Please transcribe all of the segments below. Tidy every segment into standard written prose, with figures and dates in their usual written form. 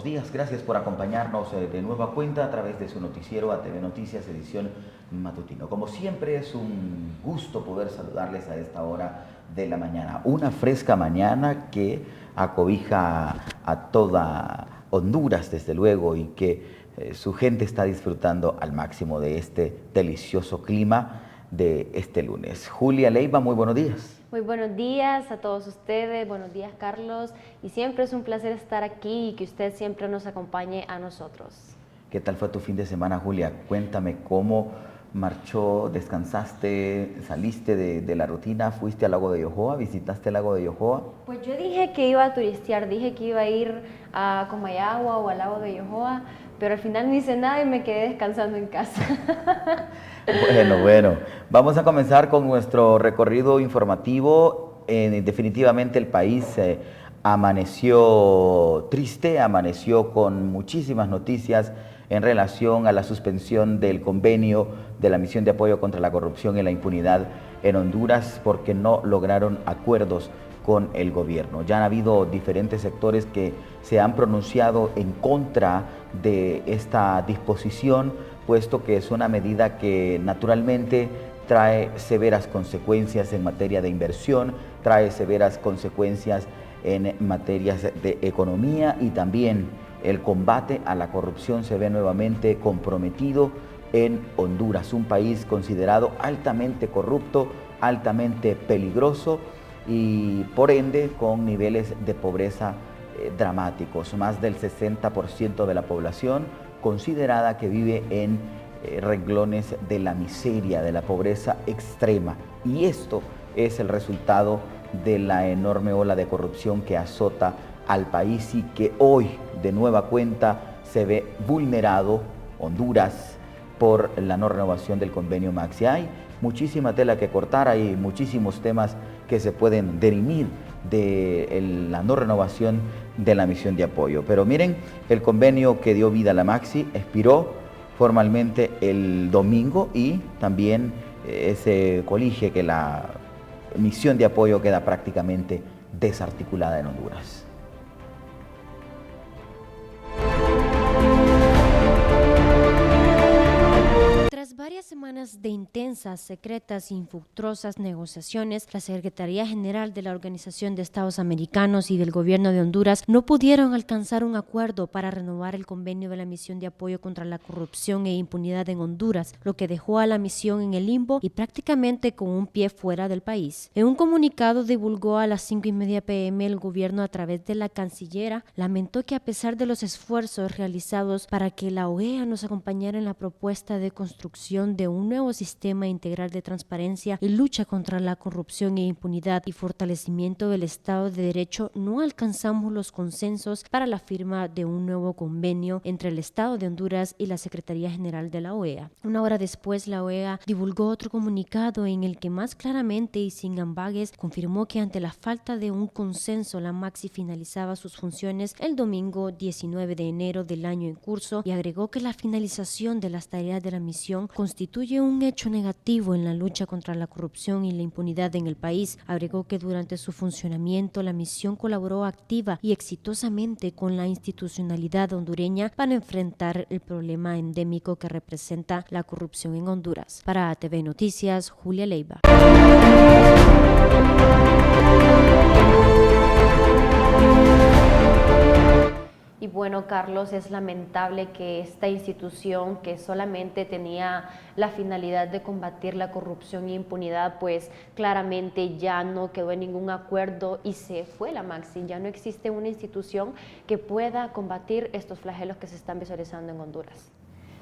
buenos días. Gracias por acompañarnos de nueva cuenta a través de su noticiero ATV Noticias, edición matutino. Como siempre, es un gusto poder saludarles a esta hora de la mañana. Una fresca mañana que acobija a toda Honduras, desde luego, y que su gente está disfrutando al máximo de este delicioso clima de este lunes. Julia Leiva, muy buenos días. Muy buenos días a todos ustedes, buenos días Carlos, y siempre es un placer estar aquí y que usted siempre nos acompañe a nosotros. ¿Qué tal fue tu fin de semana, Julia? Cuéntame cómo marchó, descansaste, saliste de la rutina, fuiste al lago de Yohoa, visitaste el lago de Yohoa. Pues yo dije que iba a turistear, dije que iba a ir a Comayagua o al lago de Yohoa, pero al final no hice nada y me quedé descansando en casa. Bueno, vamos a comenzar con nuestro recorrido informativo. Definitivamente el país amaneció triste, amaneció con muchísimas noticias en relación a la suspensión del convenio de la Misión de Apoyo contra la Corrupción y la Impunidad en Honduras porque no lograron acuerdos con el gobierno. Ya han habido diferentes sectores que se han pronunciado en contra de esta disposición, puesto que es una medida que naturalmente trae severas consecuencias en materia de inversión, trae severas consecuencias en materias de economía, y también el combate a la corrupción se ve nuevamente comprometido en Honduras, un país considerado altamente corrupto, altamente peligroso y por ende con niveles de pobreza dramáticos. Más del 60% de la población considerada que vive en renglones de la miseria, de la pobreza extrema. Y esto es el resultado de la enorme ola de corrupción que azota al país y que hoy de nueva cuenta se ve vulnerado Honduras por la no renovación del convenio Maxi. Hay muchísima tela que cortar, hay muchísimos temas que se pueden dirimir de la no renovación de la misión de apoyo. Pero miren, el convenio que dio vida a la Maxi expiró formalmente el domingo y también se colige que la misión de apoyo queda prácticamente desarticulada en Honduras. Tras varias semanas de intensas, secretas e infructuosas negociaciones, la Secretaría General de la Organización de Estados Americanos y del Gobierno de Honduras no pudieron alcanzar un acuerdo para renovar el convenio de la Misión de Apoyo contra la Corrupción e Impunidad en Honduras, lo que dejó a la misión en el limbo y prácticamente con un pie fuera del país. En un comunicado divulgó a las 5:30 p.m. el gobierno a través de la cancillera lamentó que a pesar de los esfuerzos realizados para que la OEA nos acompañara en la propuesta de construcción de un nuevo sistema integral de transparencia y lucha contra la corrupción e impunidad y fortalecimiento del Estado de Derecho, no alcanzamos los consensos para la firma de un nuevo convenio entre el Estado de Honduras y la Secretaría General de la OEA. Una hora después, la OEA divulgó otro comunicado en el que más claramente y sin ambages confirmó que ante la falta de un consenso, la Maxi finalizaba sus funciones el domingo 19 de enero del año en curso y agregó que la finalización de las tareas de la misión constituye un hecho negativo en la lucha contra la corrupción y la impunidad en el país. Agregó que durante su funcionamiento la misión colaboró activa y exitosamente con la institucionalidad hondureña para enfrentar el problema endémico que representa la corrupción en Honduras. Para ATV Noticias, Julia Leiva. Y bueno, Carlos, es lamentable que esta institución que solamente tenía la finalidad de combatir la corrupción e impunidad, pues claramente ya no quedó en ningún acuerdo y se fue la Maxi. Ya no existe una institución que pueda combatir estos flagelos que se están visualizando en Honduras.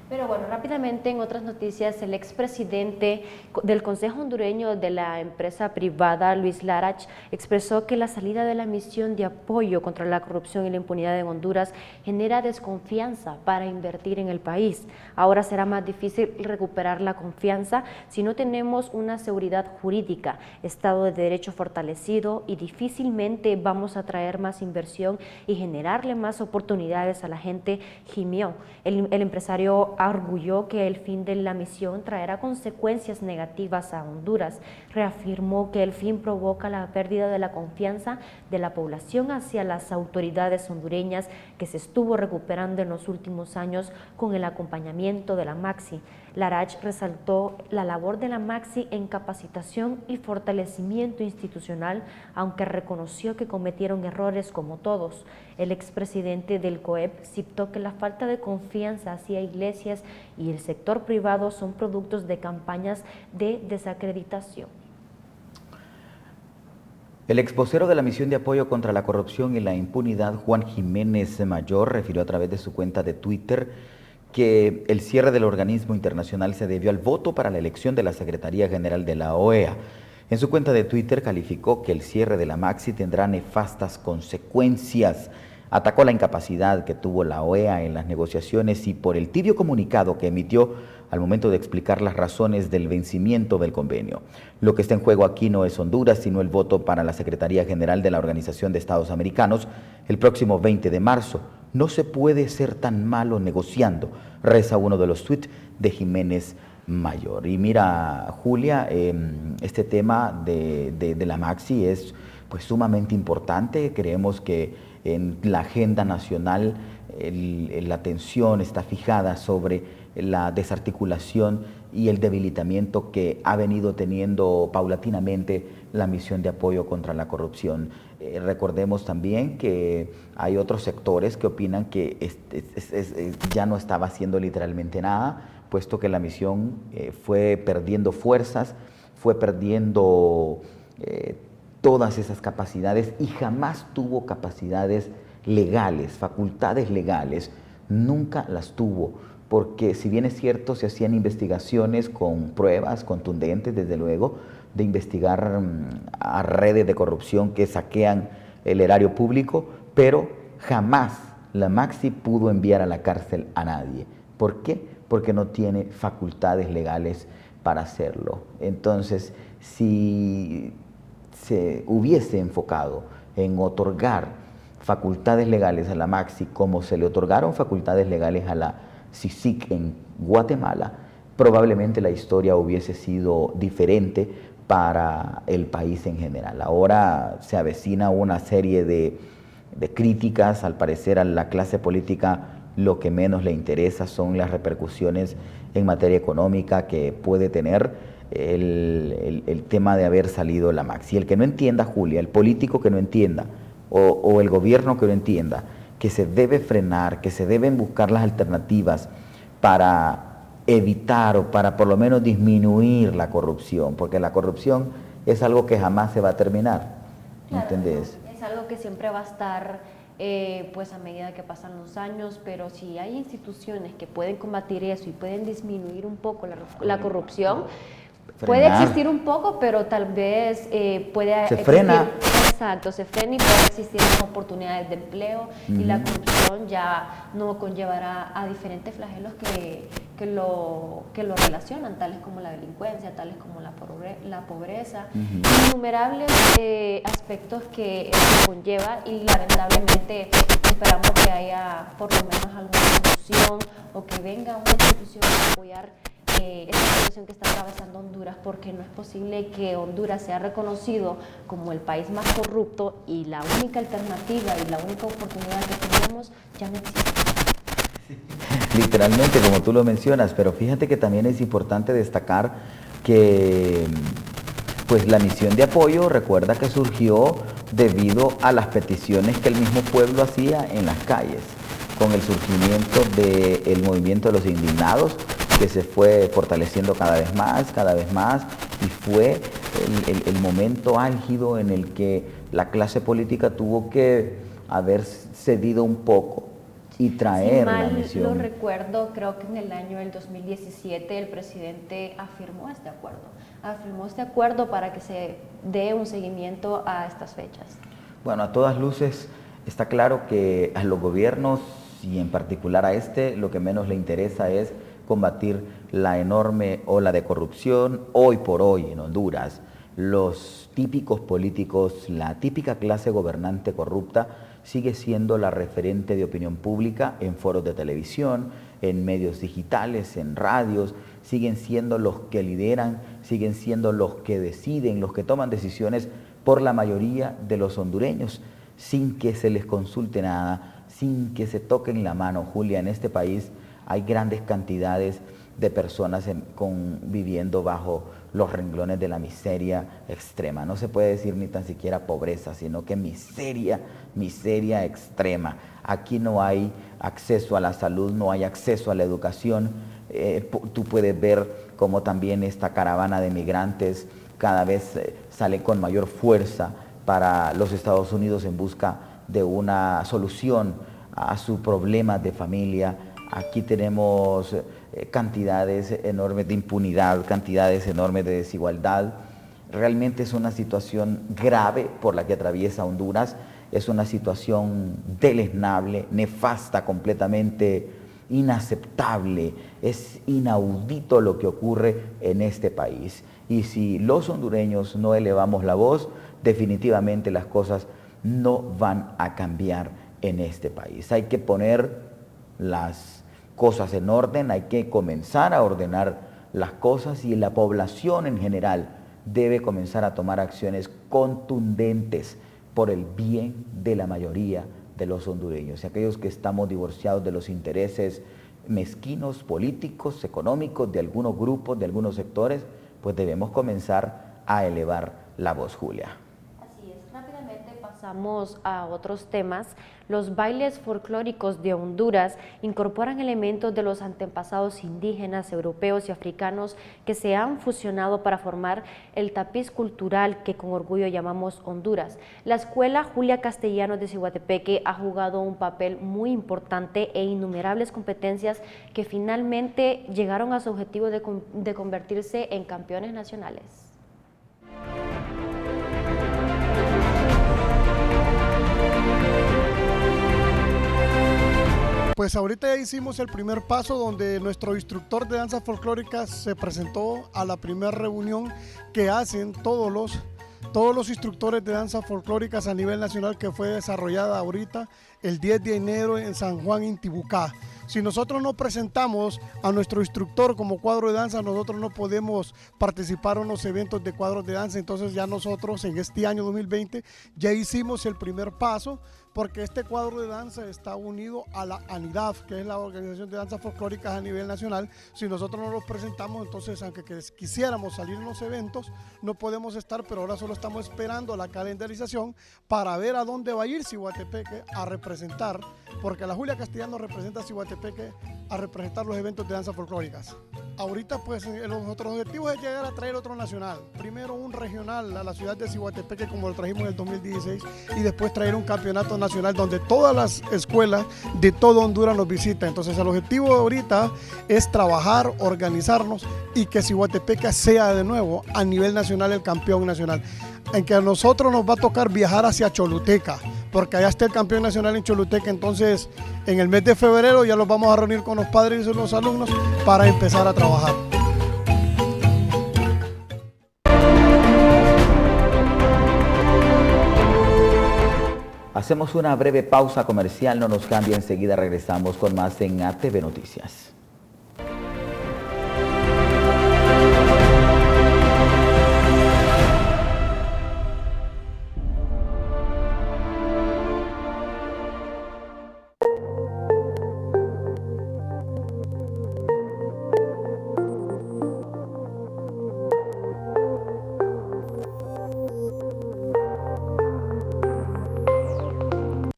Pero bueno, rápidamente en otras noticias, el expresidente del Consejo Hondureño de la empresa privada, Luis Larach, expresó que la salida de la misión de apoyo contra la corrupción y la impunidad en Honduras genera desconfianza para invertir en el país. Ahora será más difícil recuperar la confianza si no tenemos una seguridad jurídica, Estado de Derecho fortalecido y difícilmente vamos a traer más inversión y generarle más oportunidades a la gente, gimió el empresario arguyó que el fin de la misión traerá consecuencias negativas a Honduras. Reafirmó que el fin provoca la pérdida de la confianza de la población hacia las autoridades hondureñas que se estuvo recuperando en los últimos años con el acompañamiento de la MAXI. Larach resaltó la labor de la MAXI en capacitación y fortalecimiento institucional, aunque reconoció que cometieron errores como todos. El expresidente del COEP citó que la falta de confianza hacia iglesias y el sector privado son productos de campañas de desacreditación. El exvocero de la Misión de Apoyo contra la Corrupción y la Impunidad, Juan Jiménez Mayor, refirió a través de su cuenta de Twitter que el cierre del organismo internacional se debió al voto para la elección de la Secretaría General de la OEA. En su cuenta de Twitter calificó que el cierre de la MAXI tendrá nefastas consecuencias. Atacó la incapacidad que tuvo la OEA en las negociaciones y por el tibio comunicado que emitió al momento de explicar las razones del vencimiento del convenio. Lo que está en juego aquí no es Honduras, sino el voto para la Secretaría General de la Organización de Estados Americanos el próximo 20 de marzo. No se puede ser tan malo negociando, reza uno de los tweets de Jiménez Mayor. Y mira, Julia, este tema de la MAXI es pues sumamente importante. Creemos que en la agenda nacional la atención está fijada sobre la desarticulación y el debilitamiento que ha venido teniendo paulatinamente la misión de apoyo contra la corrupción. Recordemos también que hay otros sectores que opinan que ya no estaba haciendo literalmente nada, puesto que la misión fue perdiendo fuerzas, fue perdiendo todas esas capacidades y jamás tuvo capacidades legales, facultades legales, nunca las tuvo, porque si bien es cierto se hacían investigaciones con pruebas contundentes, desde luego, de investigar a redes de corrupción que saquean el erario público, pero jamás la MAXI pudo enviar a la cárcel a nadie. ¿Por qué? Porque no tiene facultades legales para hacerlo. Entonces, si se hubiese enfocado en otorgar facultades legales a la MAXI como se le otorgaron facultades legales a la CICIG en Guatemala, probablemente la historia hubiese sido diferente para el país en general. Ahora se avecina una serie de críticas. Al parecer a la clase política lo que menos le interesa son las repercusiones en materia económica que puede tener el tema de haber salido la MAXI. El que no entienda, Julia, el político que no entienda o el gobierno que no entienda que se debe frenar, que se deben buscar las alternativas para evitar o para por lo menos disminuir la corrupción, porque la corrupción es algo que jamás se va a terminar, claro, ¿entendés? Es algo que siempre va a estar pues a medida que pasan los años, pero si hay instituciones que pueden combatir eso y pueden disminuir un poco la corrupción, puede existir un poco, pero tal vez puede se existir, frena. Exacto, se frena y puede existir oportunidades de empleo y la corrupción ya no conllevará a diferentes flagelos que lo relacionan, tales como la delincuencia, tales como la pobreza, innumerables aspectos que eso conlleva, y lamentablemente esperamos que haya por lo menos alguna solución o que venga una institución a apoyar esta situación que está atravesando Honduras, porque no es posible que Honduras sea reconocido como el país más corrupto y la única alternativa y la única oportunidad que tenemos ya no existe. Literalmente, como tú lo mencionas, pero fíjate que también es importante destacar que pues la misión de apoyo, recuerda que surgió debido a las peticiones que el mismo pueblo hacía en las calles, con el surgimiento del movimiento de los indignados, que se fue fortaleciendo cada vez más, y fue el momento álgido en el que la clase política tuvo que haber cedido un poco y traer la misión. Si mal lo recuerdo, creo que en el año del 2017 el presidente afirmó este acuerdo para que se dé un seguimiento a estas fechas. Bueno, a todas luces está claro que a los gobiernos y en particular a este, lo que menos le interesa es combatir la enorme ola de corrupción hoy por hoy en Honduras. Los típicos políticos, la típica clase gobernante corrupta sigue siendo la referente de opinión pública en foros de televisión, en medios digitales, en radios, siguen siendo los que lideran, siguen siendo los que deciden, los que toman decisiones por la mayoría de los hondureños, sin que se les consulte nada, sin que se toquen la mano. Julia, en este país hay grandes cantidades de personas viviendo bajo los renglones de la miseria extrema. No se puede decir ni tan siquiera pobreza, sino que miseria extrema. Aquí no hay acceso a la salud, no hay acceso a la educación. Tú puedes ver cómo también esta caravana de migrantes cada vez sale con mayor fuerza para los Estados Unidos en busca de una solución a su problema de familia. Aquí tenemos cantidades enormes de impunidad, cantidades enormes de desigualdad. Realmente es una situación grave por la que atraviesa Honduras. Es una situación deleznable, nefasta, completamente inaceptable. Es inaudito lo que ocurre en este país. Y si los hondureños no elevamos la voz, definitivamente las cosas no van a cambiar en este país. Hay que poner las cosas en orden, hay que comenzar a ordenar las cosas y la población en general debe comenzar a tomar acciones contundentes por el bien de la mayoría de los hondureños y aquellos que estamos divorciados de los intereses mezquinos, políticos, económicos de algunos grupos, de algunos sectores, pues debemos comenzar a elevar la voz, Julia. Así es, rápidamente pasamos a otros temas. Los bailes folclóricos de Honduras incorporan elementos de los antepasados indígenas, europeos y africanos que se han fusionado para formar el tapiz cultural que con orgullo llamamos Honduras. La Escuela Julia Castellanos de Ciguatepeque ha jugado un papel muy importante e innumerables competencias que finalmente llegaron a su objetivo de convertirse en campeones nacionales. Pues ahorita ya hicimos el primer paso donde nuestro instructor de danzas folclóricas se presentó a la primera reunión que hacen todos los instructores de danzas folclóricas a nivel nacional, que fue desarrollada ahorita el 10 de enero en San Juan, Intibucá. Si nosotros no presentamos a nuestro instructor como cuadro de danza, nosotros no podemos participar en los eventos de cuadros de danza. Entonces ya nosotros en este año 2020 ya hicimos el primer paso, porque este cuadro de danza está unido a la ANIDAF, que es la Organización de Danzas Folclóricas a nivel nacional. Si nosotros no los presentamos, entonces aunque quisiéramos salir en los eventos, no podemos estar, pero ahora solo estamos esperando la calendarización para ver a dónde va a ir Ciguatepeque a representar, porque la Julia Castellanos representa a Ciguatepeque a representar los eventos de danzas folclóricas. Ahorita pues nuestro objetivo es llegar a traer otro nacional, primero un regional a la ciudad de Ciguatepeque como lo trajimos en el 2016 y después traer un campeonato nacional donde todas las escuelas de todo Honduras nos visitan. Entonces el objetivo ahorita es trabajar, organizarnos y que Ciguatepeque sea de nuevo a nivel nacional el campeón nacional. En que a nosotros nos va a tocar viajar hacia Choluteca, porque allá está el campeón nacional en Choluteca. Entonces en el mes de febrero ya los vamos a reunir con los padres y los alumnos para empezar a trabajar. Hacemos una breve pausa comercial, no nos cambie, enseguida regresamos con más en ATV Noticias.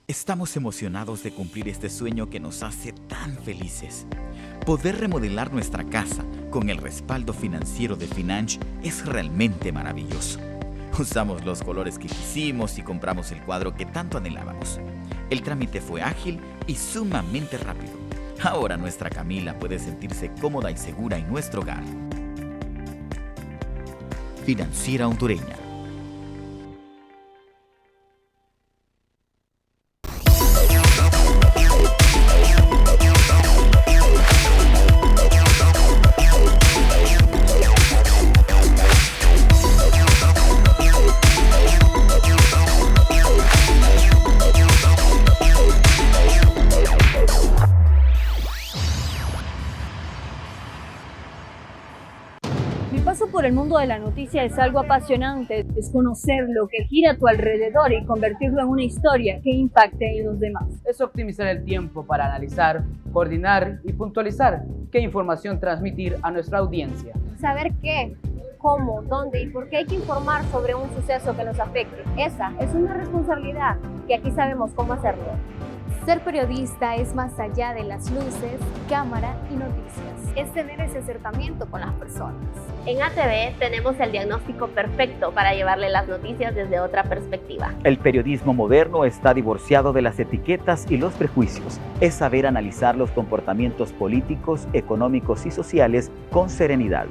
Estamos emocionados de cumplir este sueño que nos hace tan felices. Poder remodelar nuestra casa con el respaldo financiero de Financh es realmente maravilloso. Usamos los colores que quisimos y compramos el cuadro que tanto anhelábamos. El trámite fue ágil y sumamente rápido. Ahora nuestra Camila puede sentirse cómoda y segura en nuestro hogar. Financiera Hondureña. paso por el mundo de la noticia es algo apasionante, es conocer lo que gira a tu alrededor y convertirlo en una historia que impacte en los demás. Es optimizar el tiempo para analizar, coordinar y puntualizar qué información transmitir a nuestra audiencia. Saber qué, cómo, dónde y por qué hay que informar sobre un suceso que nos afecte. Esa es una responsabilidad que aquí sabemos cómo hacerlo. Ser periodista es más allá de las luces, cámara y noticias. Es tener ese acercamiento con las personas. En ATV tenemos el diagnóstico perfecto para llevarle las noticias desde otra perspectiva. El periodismo moderno está divorciado de las etiquetas y los prejuicios. Es saber analizar los comportamientos políticos, económicos y sociales con serenidad.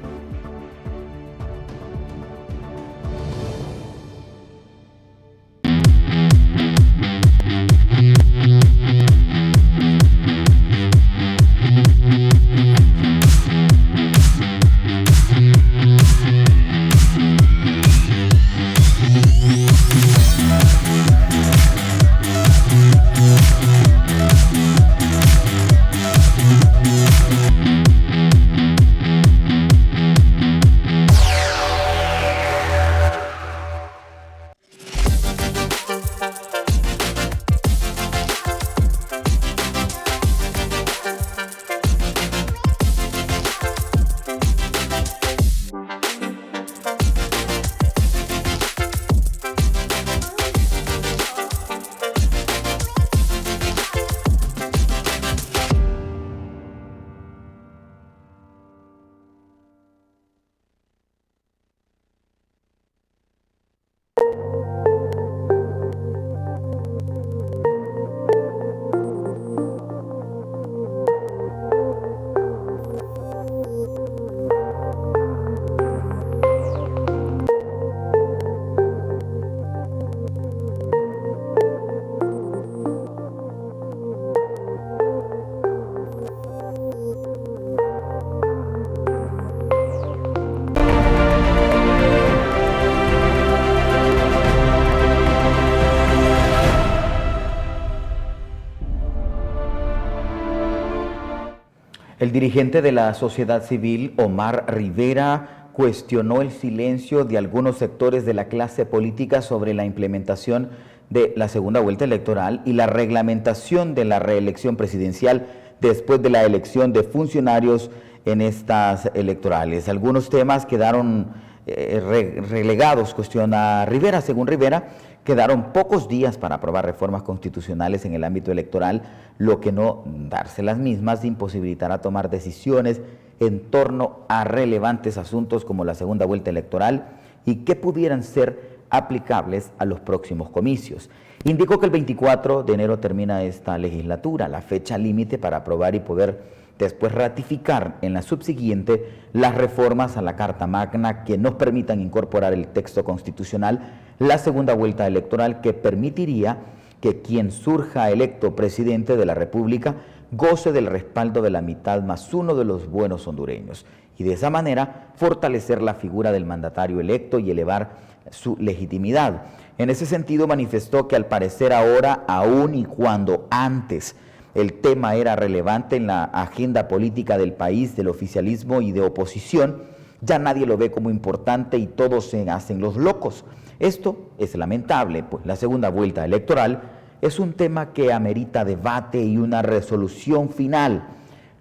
El dirigente de la sociedad civil, Omar Rivera, cuestionó el silencio de algunos sectores de la clase política sobre la implementación de la segunda vuelta electoral y la reglamentación de la reelección presidencial después de la elección de funcionarios en estas electorales. Algunos temas quedaron relegados, cuestiona Rivera. Según Rivera, quedaron pocos días para aprobar reformas constitucionales en el ámbito electoral, lo que no darse las mismas imposibilitará tomar decisiones en torno a relevantes asuntos como la segunda vuelta electoral y que pudieran ser aplicables a los próximos comicios. Indicó que el 24 de enero termina esta legislatura, la fecha límite para aprobar y poder después ratificar en la subsiguiente las reformas a la Carta Magna que nos permitan incorporar el texto constitucional, la segunda vuelta electoral que permitiría que quien surja electo presidente de la República goce del respaldo de la mitad más uno de los buenos hondureños y de esa manera fortalecer la figura del mandatario electo y elevar su legitimidad. En ese sentido manifestó que al parecer ahora, aún y cuando antes el tema era relevante en la agenda política del país, del oficialismo y de oposición, ya nadie lo ve como importante y todos se hacen los locos. Esto es lamentable, pues la segunda vuelta electoral es un tema que amerita debate y una resolución final.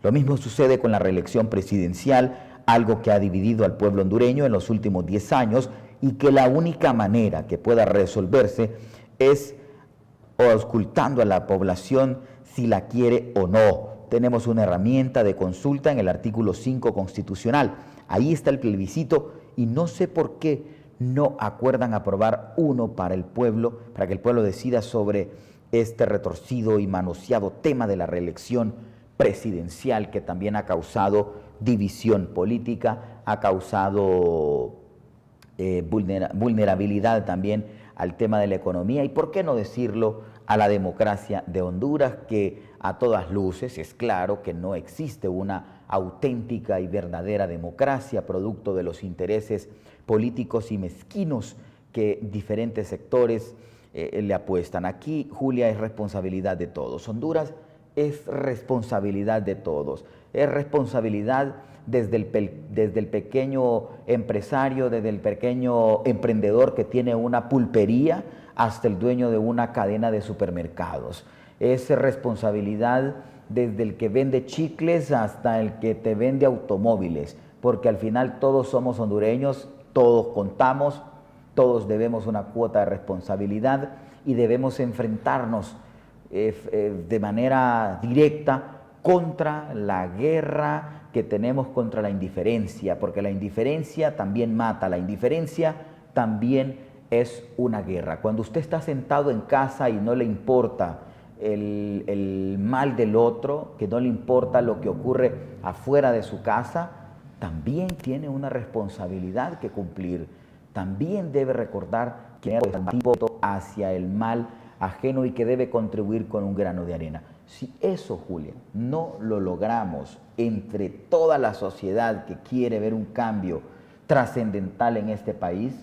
Lo mismo sucede con la reelección presidencial, algo que ha dividido al pueblo hondureño en los últimos 10 años y que la única manera que pueda resolverse es auscultando a la población si la quiere o no. Tenemos una herramienta de consulta en el artículo 5 constitucional. Ahí está el plebiscito y no sé por qué no acuerdan aprobar uno para el pueblo, para que el pueblo decida sobre este retorcido y manoseado tema de la reelección presidencial que también ha causado división política, ha causado vulnerabilidad también al tema de la economía y, por qué no decirlo, a la democracia de Honduras, que a todas luces es claro que no existe una auténtica y verdadera democracia producto de los intereses políticos y mezquinos que diferentes sectores le apuestan. Aquí, Julia, es responsabilidad de todos. Honduras es responsabilidad de todos, es responsabilidad desde el pequeño empresario, desde el pequeño emprendedor que tiene una pulpería hasta el dueño de una cadena de supermercados. Es responsabilidad desde el que vende chicles hasta el que te vende automóviles, porque al final todos somos hondureños, todos contamos, todos debemos una cuota de responsabilidad y debemos enfrentarnos de manera directa contra la guerra que tenemos contra la indiferencia, porque la indiferencia también mata, la indiferencia también es una guerra. Cuando usted está sentado en casa y no le importa el mal del otro, que no le importa lo que ocurre afuera de su casa, también tiene una responsabilidad que cumplir. También debe recordar que es antídoto hacia el mal ajeno y que debe contribuir con un grano de arena. Si eso, Julia, no lo logramos entre toda la sociedad que quiere ver un cambio trascendental en este país,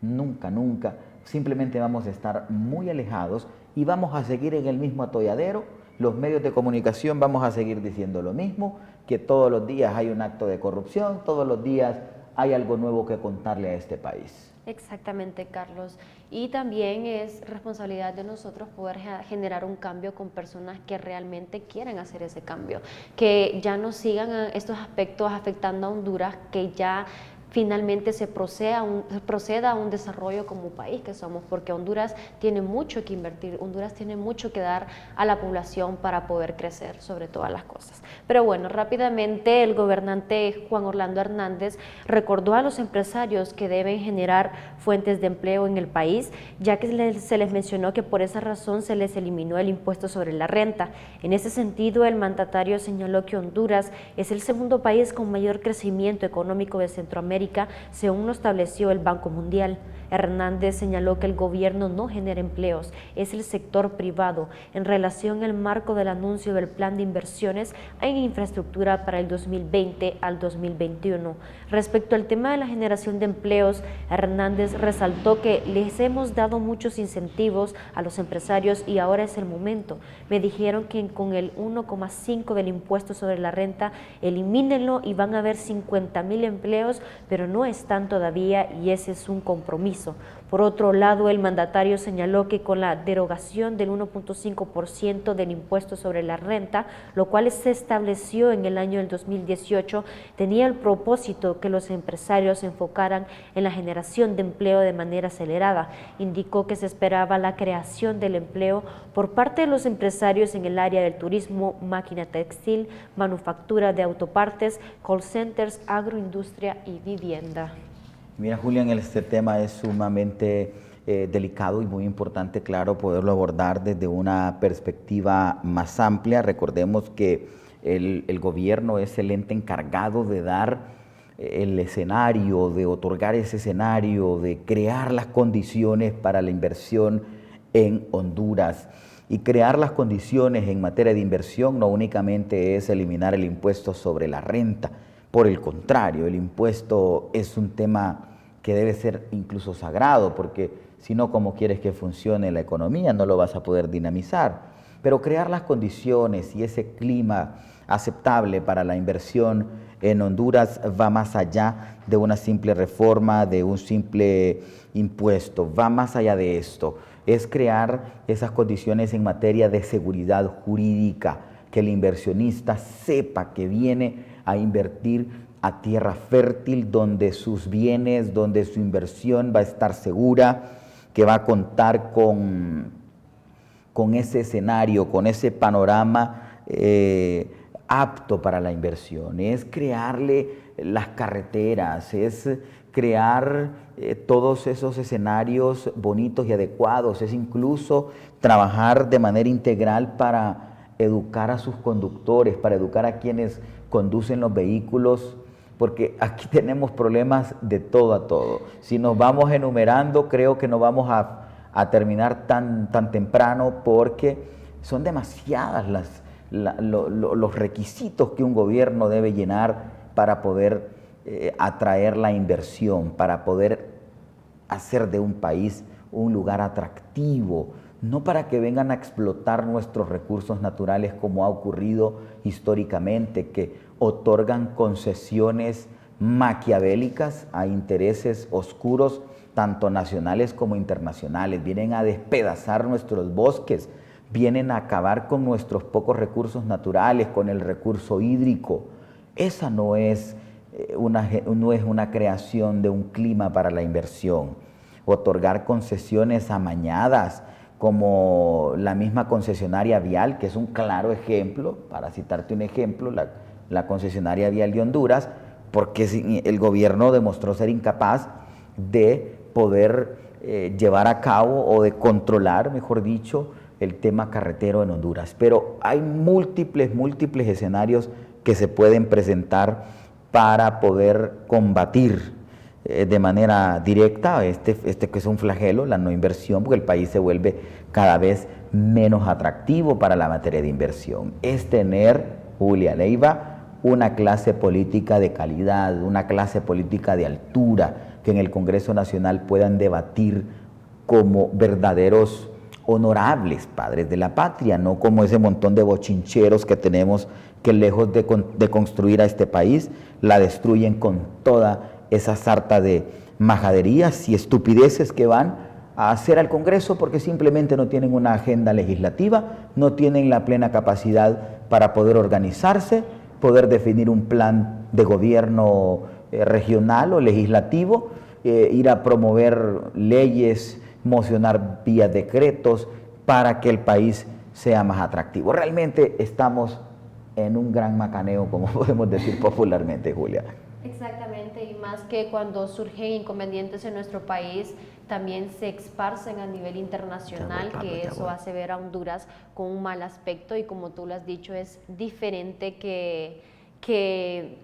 nunca, nunca, simplemente vamos a estar muy alejados y vamos a seguir en el mismo atolladero. Los medios de comunicación vamos a seguir diciendo lo mismo, que todos los días hay un acto de corrupción, todos los días hay algo nuevo que contarle a este país. Exactamente, Carlos. Y también es responsabilidad de nosotros poder generar un cambio con personas que realmente quieren hacer ese cambio, que ya no sigan estos aspectos afectando a Honduras, que ya finalmente se proceda a un desarrollo como país que somos, porque Honduras tiene mucho que invertir, Honduras tiene mucho que dar a la población para poder crecer sobre todas las cosas. Pero bueno, rápidamente el gobernante Juan Orlando Hernández recordó a los empresarios que deben generar fuentes de empleo en el país, ya que se les mencionó que por esa razón se les eliminó el impuesto sobre la renta. En ese sentido, el mandatario señaló que Honduras es el segundo país con mayor crecimiento económico de Centroamérica, según lo estableció el Banco Mundial. Hernández señaló que el gobierno no genera empleos, es el sector privado, en relación al marco del anuncio del plan de inversiones en infraestructura para el 2020 al 2021. Respecto al tema de la generación de empleos, Hernández resaltó que les hemos dado muchos incentivos a los empresarios y ahora es el momento. Me dijeron que con el 1,5 del impuesto sobre la renta, elimínenlo y van a haber 50,000 empleos, pero no están todavía y ese es un compromiso. Por otro lado, el mandatario señaló que con la derogación del 1,5% del impuesto sobre la renta, lo cual se estableció en el año del 2018, tenía el propósito que los empresarios se enfocaran en la generación de empleo de manera acelerada. Indicó que se esperaba la creación del empleo por parte de los empresarios en el área del turismo, máquina textil, manufactura de autopartes, call centers, agroindustria y vivienda. Mira, Julián, este tema es sumamente delicado y muy importante, claro, poderlo abordar desde una perspectiva más amplia. Recordemos que el gobierno es el ente encargado de dar el escenario, de otorgar ese escenario, de crear las condiciones para la inversión en Honduras. Y crear las condiciones en materia de inversión no únicamente es eliminar el impuesto sobre la renta. Por el contrario, el impuesto es un tema que debe ser incluso sagrado, porque si no, ¿cómo quieres que funcione la economía? No lo vas a poder dinamizar. Pero crear las condiciones y ese clima aceptable para la inversión en Honduras va más allá de una simple reforma, de un simple impuesto, va más allá de esto. Es crear esas condiciones en materia de seguridad jurídica, que el inversionista sepa que viene a invertir a tierra fértil, donde sus bienes, donde su inversión va a estar segura, que va a contar con ese escenario, con ese panorama apto para la inversión. Es crearle las carreteras, es crear todos esos escenarios bonitos y adecuados, es incluso trabajar de manera integral para educar a sus conductores, para educar a quienes conducen los vehículos, porque aquí tenemos problemas de todo a todo. Si nos vamos enumerando, creo que no vamos a terminar tan temprano, porque son demasiadas los requisitos que un gobierno debe llenar para poder atraer la inversión, para poder hacer de un país un lugar atractivo no para que vengan a explotar nuestros recursos naturales como ha ocurrido históricamente, que otorgan concesiones maquiavélicas a intereses oscuros, tanto nacionales como internacionales. Vienen a despedazar nuestros bosques, vienen a acabar con nuestros pocos recursos naturales, con el recurso hídrico. Esa no es una creación de un clima para la inversión. Otorgar concesiones amañadas, como la misma concesionaria vial, que es un claro ejemplo, para citarte un ejemplo, la concesionaria vial de Honduras, porque el gobierno demostró ser incapaz de poder llevar a cabo o de controlar, mejor dicho, el tema carretero en Honduras. Pero hay múltiples escenarios que se pueden presentar para poder combatir de manera directa este que es un flagelo, la no inversión, porque el país se vuelve cada vez menos atractivo para la materia de inversión. Es tener, Julia Leiva, una clase política de calidad, una clase política de altura, que en el Congreso Nacional puedan debatir como verdaderos honorables padres de la patria, no como ese montón de bochincheros que tenemos que lejos de construir a este país, la destruyen con toda esa sarta de majaderías y estupideces que van a hacer al Congreso porque simplemente no tienen una agenda legislativa, no tienen la plena capacidad para poder organizarse, poder definir un plan de gobierno regional o legislativo, ir a promover leyes, mocionar vía decretos para que el país sea más atractivo. Realmente estamos en un gran macaneo, como podemos decir popularmente, Julia. Exactamente, y más que cuando surgen inconvenientes en nuestro país, también se esparcen a nivel internacional, que eso hace ver a Honduras con un mal aspecto, y como tú lo has dicho, es diferente que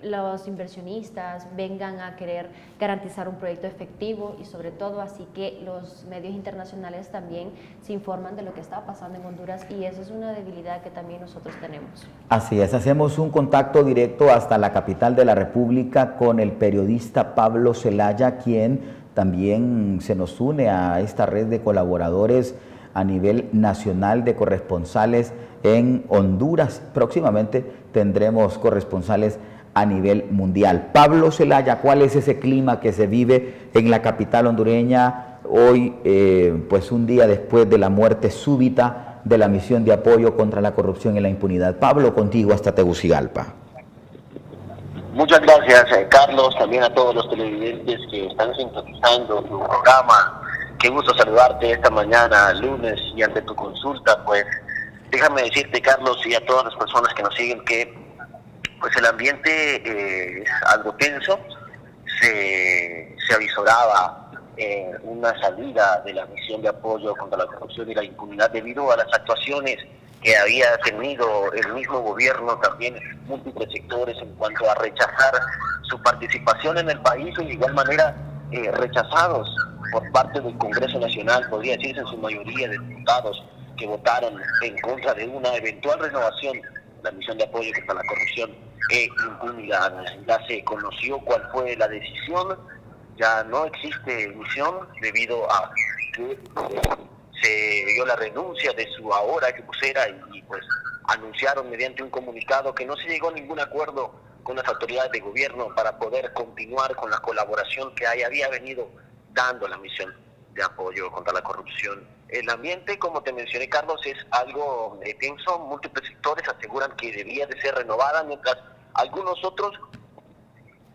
los inversionistas vengan a querer garantizar un proyecto efectivo, y sobre todo así que los medios internacionales también se informan de lo que está pasando en Honduras, y eso es una debilidad que también nosotros tenemos. Así es, hacemos un contacto directo hasta la capital de la República con el periodista Pablo Zelaya, quien también se nos une a esta red de colaboradores a nivel nacional de corresponsales en Honduras. Próximamente tendremos corresponsales a nivel mundial. Pablo Zelaya, ¿cuál es ese clima que se vive en la capital hondureña hoy, pues un día después de la muerte súbita de la misión de apoyo contra la corrupción y la impunidad? Pablo, contigo hasta Tegucigalpa. Muchas gracias, Carlos, también a todos los televidentes que están sintonizando tu programa. Qué gusto saludarte esta mañana, lunes, y ante tu consulta, pues déjame decirte, Carlos, y a todas las personas que nos siguen, que pues el ambiente es algo tenso. Se avisoraba una salida de la misión de apoyo contra la corrupción y la impunidad debido a las actuaciones que había tenido el mismo gobierno, también múltiples sectores, en cuanto a rechazar su participación en el país, y de igual manera rechazados por parte del Congreso Nacional, podría decirse en su mayoría de diputados que votaron en contra de una eventual renovación de la misión de apoyo contra la corrupción e impunidad. Ya se conoció cuál fue la decisión, ya no existe misión debido a que se dio la renuncia de su ahora vocera y pues anunciaron mediante un comunicado que no se llegó a ningún acuerdo con las autoridades de gobierno para poder continuar con la colaboración que había venido dando la misión de apoyo contra la corrupción. El ambiente, como te mencioné, Carlos, es algo tenso. Múltiples sectores aseguran que debía de ser renovada, mientras algunos otros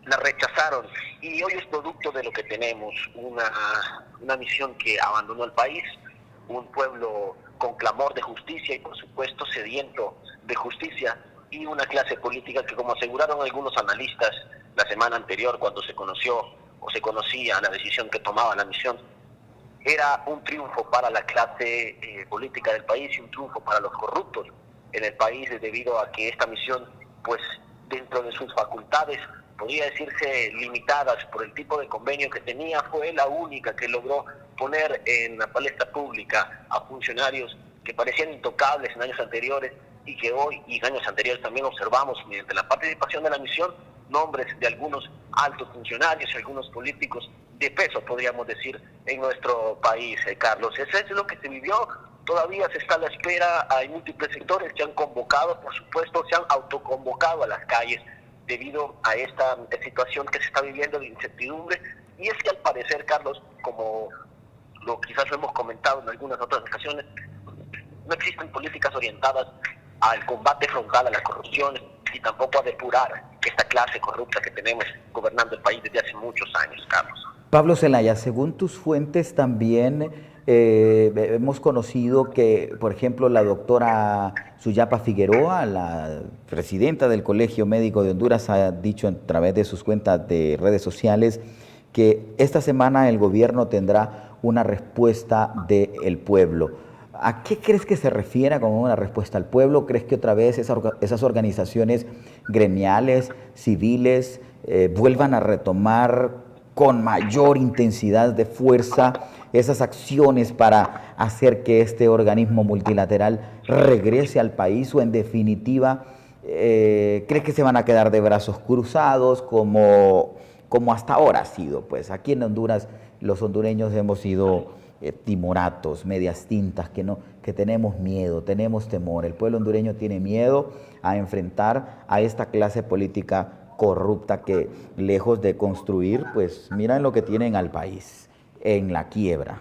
la rechazaron. Y hoy es producto de lo que tenemos, una misión que abandonó el país, un pueblo con clamor de justicia y por supuesto sediento de justicia, y una clase política que, como aseguraron algunos analistas la semana anterior cuando se conoció o se conocía la decisión que tomaba la misión, era un triunfo para la clase política del país y un triunfo para los corruptos en el país, debido a que esta misión, pues dentro de sus facultades, podría decirse limitadas por el tipo de convenio que tenía, fue la única que logró poner en la palestra pública a funcionarios que parecían intocables en años anteriores, y que hoy y en años anteriores también observamos mediante la participación de la misión nombres de algunos altos funcionarios y algunos políticos de peso, podríamos decir, en nuestro país, Carlos. Eso es lo que se vivió todavía se está a la espera. Hay múltiples sectores que han convocado, por supuesto, se han autoconvocado a las calles debido a esta situación que se está viviendo de incertidumbre. Y es que al parecer, Carlos, como quizás lo hemos comentado en algunas otras ocasiones, no existen políticas orientadas al combate frontal a la corrupción y tampoco a depurar esta clase corrupta que tenemos gobernando el país desde hace muchos años, Carlos. Pablo Zelaya, según tus fuentes también hemos conocido que, por ejemplo, la doctora Suyapa Figueroa, la presidenta del Colegio Médico de Honduras, ha dicho a través de sus cuentas de redes sociales que esta semana el gobierno tendrá una respuesta del pueblo. ¿A qué crees que se refiere con una respuesta al pueblo? ¿Crees que otra vez esas organizaciones gremiales, civiles, vuelvan a retomar con mayor intensidad de fuerza esas acciones para hacer que este organismo multilateral regrese al país? ¿O en definitiva, crees que se van a quedar de brazos cruzados como hasta ahora ha sido? Pues aquí en Honduras los hondureños hemos sido timoratos, medias tintas, que tenemos miedo, tenemos temor. El pueblo hondureño tiene miedo a enfrentar a esta clase política corrupta que, lejos de construir, pues miran lo que tienen al país, en la quiebra.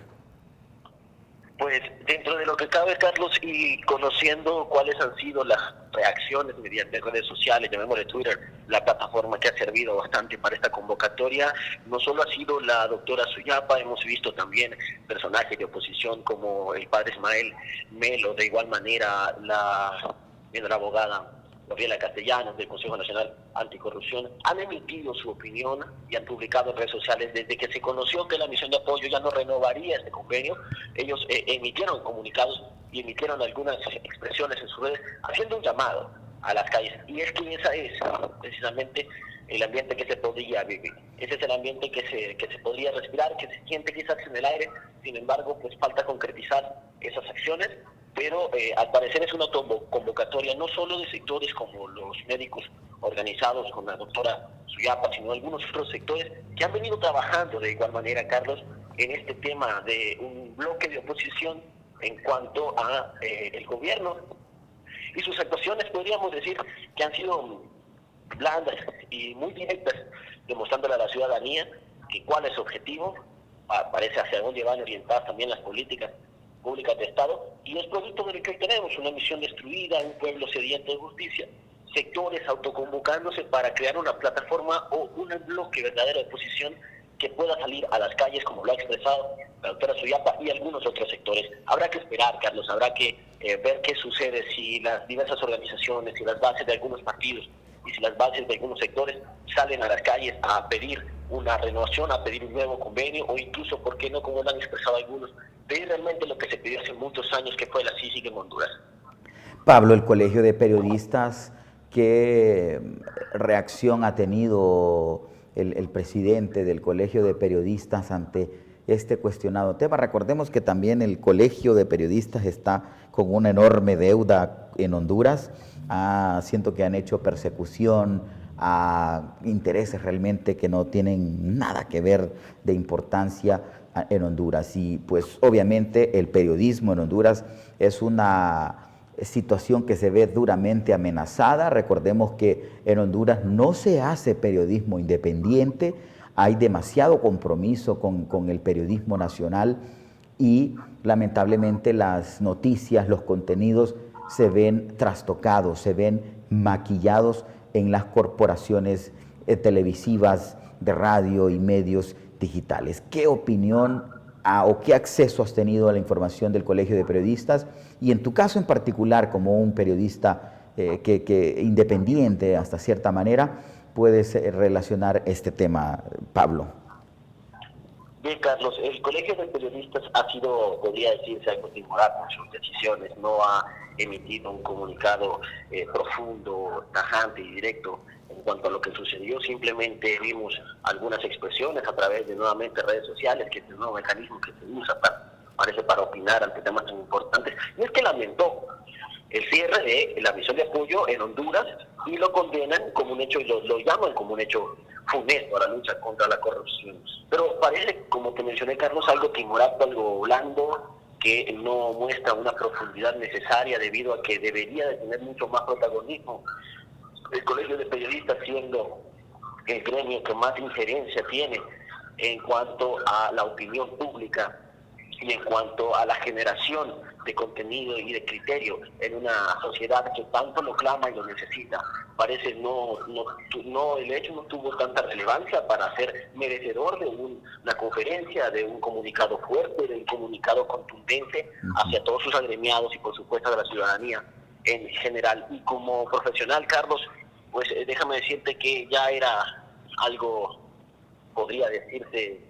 Pues dentro de lo que cabe, Carlos, y conociendo cuáles han sido las reacciones mediante redes sociales, llamémosle Twitter, la plataforma que ha servido bastante para esta convocatoria, no solo ha sido la doctora Suyapa, hemos visto también personajes de oposición como el padre Ismael Melo, de igual manera la abogada Gabriela Castellanos del Consejo Nacional Anticorrupción, han emitido su opinión y han publicado en redes sociales. Desde que se conoció que la misión de apoyo ya no renovaría este convenio, ellos emitieron comunicados y emitieron algunas expresiones en sus redes haciendo un llamado a las calles. Y es que esa es precisamente el ambiente que se podría vivir. Ese es el ambiente que se podría respirar, que se siente quizás en el aire. Sin embargo, pues falta concretizar esas acciones. Pero al parecer es una convocatoria no solo de sectores como los médicos organizados con la doctora Suyapa, sino algunos otros sectores que han venido trabajando de igual manera, Carlos, en este tema de un bloque de oposición en cuanto a el gobierno. Y sus actuaciones podríamos decir que han sido blandas y muy directas, demostrándole a la ciudadanía que cuál es su objetivo, parece hacia dónde van orientadas también las políticas públicas de Estado, y es producto de lo que hoy tenemos, una misión destruida, un pueblo sediento de justicia, sectores autoconvocándose para crear una plataforma o un bloque verdadero de oposición que pueda salir a las calles, como lo ha expresado la doctora Suyapa y algunos otros sectores. Habrá que esperar, Carlos, habrá que ver qué sucede, si las diversas organizaciones, si las bases de algunos partidos y si las bases de algunos sectores salen a las calles a pedir una renovación, a pedir un nuevo convenio, o incluso, ¿por qué no?, como lo han expresado algunos, pedir realmente lo que se pidió hace muchos años, que fue la CICIG en Honduras. Pablo, el Colegio de Periodistas, ¿qué reacción ha tenido el presidente del Colegio de Periodistas ante este cuestionado tema? Recordemos que también el Colegio de Periodistas está con una enorme deuda en Honduras. Siento que han hecho persecución a intereses realmente que no tienen nada que ver de importancia en Honduras. Y pues obviamente el periodismo en Honduras es una situación que se ve duramente amenazada. Recordemos que en Honduras no se hace periodismo independiente, hay demasiado compromiso con el periodismo nacional y lamentablemente las noticias, los contenidos se ven trastocados, se ven maquillados en las corporaciones televisivas, de radio y medios digitales. ¿Qué opinión o qué acceso has tenido a la información del Colegio de Periodistas? Y en tu caso en particular, como un periodista que independiente hasta cierta manera, puedes relacionar este tema, Pablo. Bien, Carlos, el Colegio de Periodistas ha sido, podría decirse, algo timorato en sus decisiones, no ha emitido un comunicado profundo, tajante y directo en cuanto a lo que sucedió. Simplemente vimos algunas expresiones a través de nuevamente redes sociales, que es el nuevo mecanismo que se usa para opinar ante temas tan importantes, y es que lamentó el cierre de la misión de apoyo en Honduras y lo condenan como un hecho, y lo llaman como un hecho funesto a la lucha contra la corrupción. Pero parece, como te mencioné, Carlos, algo timorato, algo blando, que no muestra una profundidad necesaria debido a que debería de tener mucho más protagonismo. El Colegio de Periodistas siendo el gremio que más injerencia tiene en cuanto a la opinión pública y en cuanto a la generación de contenido y de criterio en una sociedad que tanto lo clama y lo necesita. Parece el hecho no tuvo tanta relevancia para ser merecedor de una conferencia, de un comunicado fuerte, de un comunicado contundente hacia todos sus agremiados y por supuesto de la ciudadanía en general. Y como profesional, Carlos, pues déjame decirte que ya era algo, podría decirse,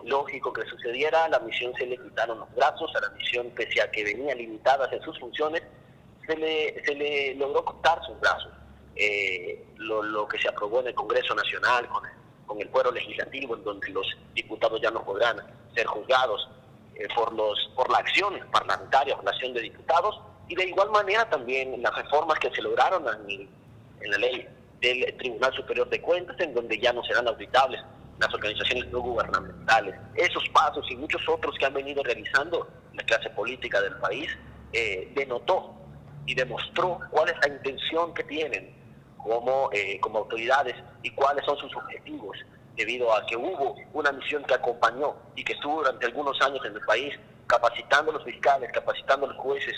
lógico que sucediera. La misión se le quitaron los brazos, a la misión, pese a que venía limitada en sus funciones, se le logró cortar sus brazos. Lo que se aprobó en el Congreso Nacional con el Poder Legislativo, en donde los diputados ya no podrán ser juzgados por la acción parlamentaria, por la acción de diputados, y de igual manera también las reformas que se lograron en la ley del Tribunal Superior de Cuentas, en donde ya no serán auditables las organizaciones no gubernamentales. Esos pasos y muchos otros que han venido realizando la clase política del país denotó y demostró cuál es la intención que tienen como autoridades y cuáles son sus objetivos, debido a que hubo una misión que acompañó y que estuvo durante algunos años en el país capacitando a los fiscales, capacitando a los jueces,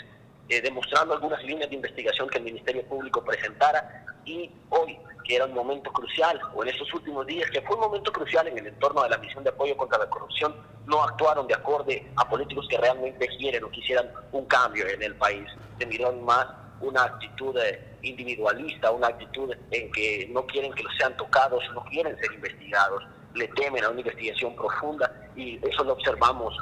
demostrando algunas líneas de investigación que el Ministerio Público presentara, y hoy, que era un momento crucial, o en estos últimos días, que fue un momento crucial en el entorno de la misión de apoyo contra la corrupción, no actuaron de acorde a políticos que realmente quieren o quisieran un cambio en el país. Se miró más una actitud individualista, una actitud en que no quieren que los sean tocados, no quieren ser investigados, le temen a una investigación profunda, y eso lo observamos